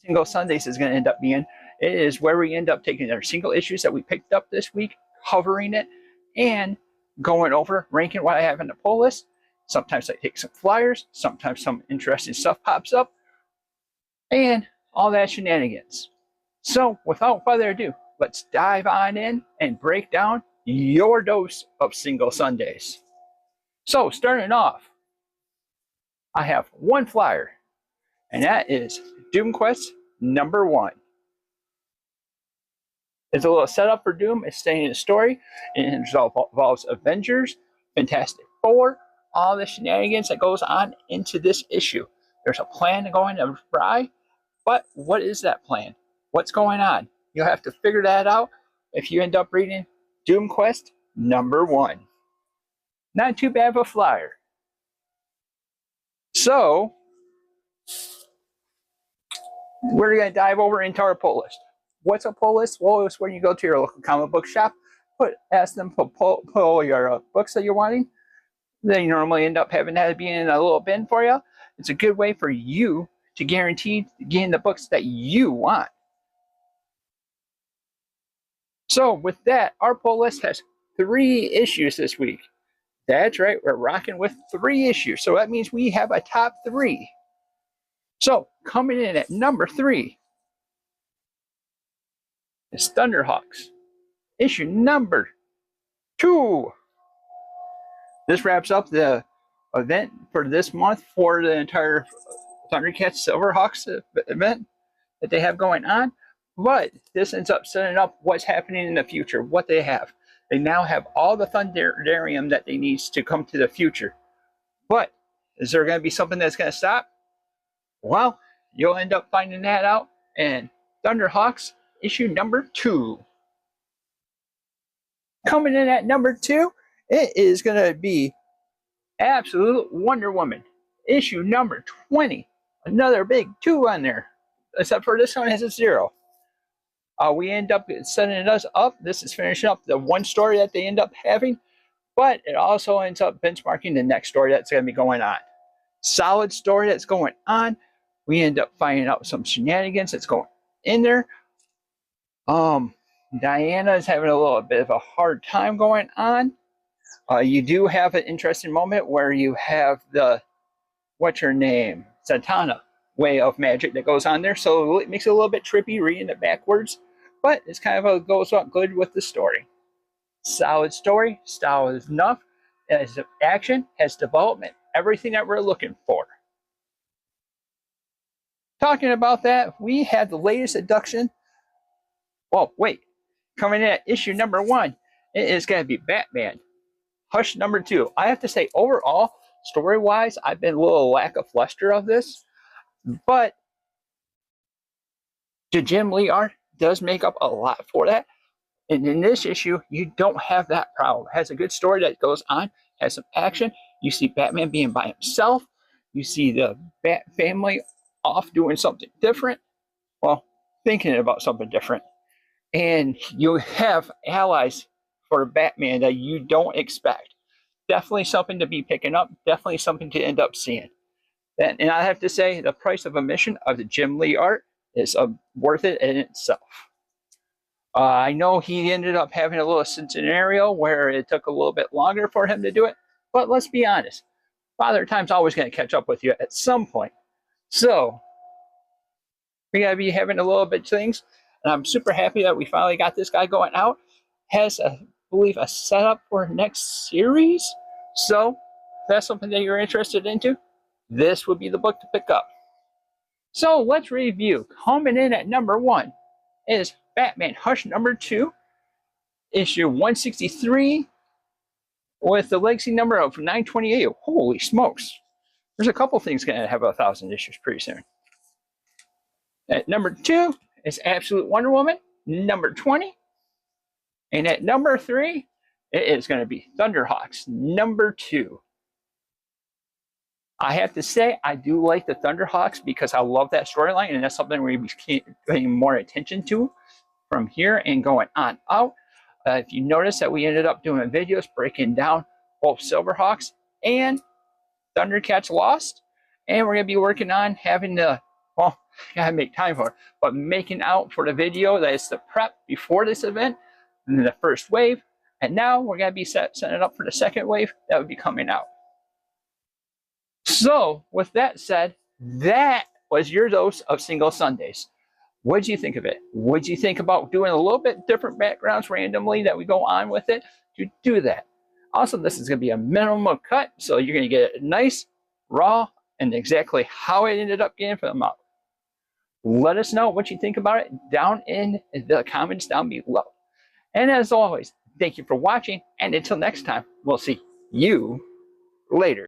Single Sundays is going to end up being. It is where we end up taking our single issues that we picked up this week, covering it, and going over, ranking what I have in the pull list. Sometimes I take some flyers, sometimes some interesting stuff pops up, and all that shenanigans. So without further ado, let's dive on in and break down your dose of Single Sundays. So starting off, I have one flyer, and that is Doom Quest number 1. It's a little setup for Doom. It's staying in the story. It involves Avengers, Fantastic Four, all the shenanigans that goes on into this issue. There's a plan going awry, but what is that plan? What's going on? You'll have to figure that out if you end up reading Doom Quest number 1. Not too bad of a flyer. So, we're going to dive over into our pull list. What's a pull list? Well, it's when you go to your local comic book shop, ask them to pull your books that you're wanting. They normally end up having that be in a little bin for you. It's a good way for you to guarantee getting the books that you want. So with that, our pull list has 3 issues this week. That's right, we're rocking with 3 issues. So that means we have a top 3. So coming in at number 3 is Thunderhawks, issue number 2. This wraps up the event for this month for the entire Thundercats Silverhawks event that they have going on. But this ends up setting up what's happening in the future, what they have. They now have all the Thunderium that they need to come to the future. But is there going to be something that's going to stop? Well, you'll end up finding that out in Thunderhawks issue number 2. Coming in at number 2, it is going to be Absolute Wonder Woman issue number 20. Another big 2 on there, except for this one has a 0. We end up setting us up. This is finishing up the one story that they end up having, but it also ends up benchmarking the next story that's going to be going on. Solid story that's going on. We end up finding out some shenanigans that's going in there. Diana is having a little bit of a hard time going on. You do have an interesting moment where you have the, what's her name, Zatanna way of magic that goes on there, so it makes it a little bit trippy reading it backwards, but it's kind of goes up good with the story. Solid story, solid enough, has action, has development, everything that we're looking for. Talking about that, we had the latest induction. Oh, wait. Coming in at issue number 1, it is going to be Batman Hush number 2. I have to say, overall, story-wise, I've been a little lackluster of this, but the Jim Lee art does make up a lot for that. And in this issue, you don't have that problem. It has a good story that goes on, has some action. You see Batman being by himself. You see the Bat family off doing something different. Well, thinking about something different. And you have allies for Batman that you don't expect. Definitely something to be picking up. Definitely something to end up seeing. And I have to say, the price of admission of the Jim Lee art is worth it in itself. I know he ended up having a little scenario where it took a little bit longer for him to do it, but let's be honest. Father Time's always going to catch up with you at some point. So, we got to be having a little bit of things. And I'm super happy that we finally got this guy going out. Has, I believe, a setup for next series. So, if that's something that you're interested into, this would be the book to pick up. So, let's review. Coming in at number 1 is Batman Hush number 2, issue 163, with the legacy number of 928. Holy smokes. There's a couple things going to have 1,000 issues pretty soon. At number 2 is Absolute Wonder Woman, number 20. And at number 3, it is going to be Thunderhawks, number 2. I have to say, I do like the Thunderhawks because I love that storyline, and that's something we're paying more attention to from here and going on out. If you notice that we ended up doing videos breaking down both Silverhawks and Thundercats Lost, and we're going to be working on having the well, you gotta make time for it. But making out for the video that is the prep before this event, and then the first wave, and now we're gonna be setting it up for the second wave that would be coming out. So with that said, that was your dose of Single Sundays. What did you think of it? Would you think about doing a little bit different backgrounds randomly that we go on with it? To do that. Also, this is going to be a minimum cut, so you're going to get it nice, raw, and exactly how it ended up getting from them out. Let us know what you think about it down in the comments down below. And as always, thank you for watching, and until next time, we'll see you later.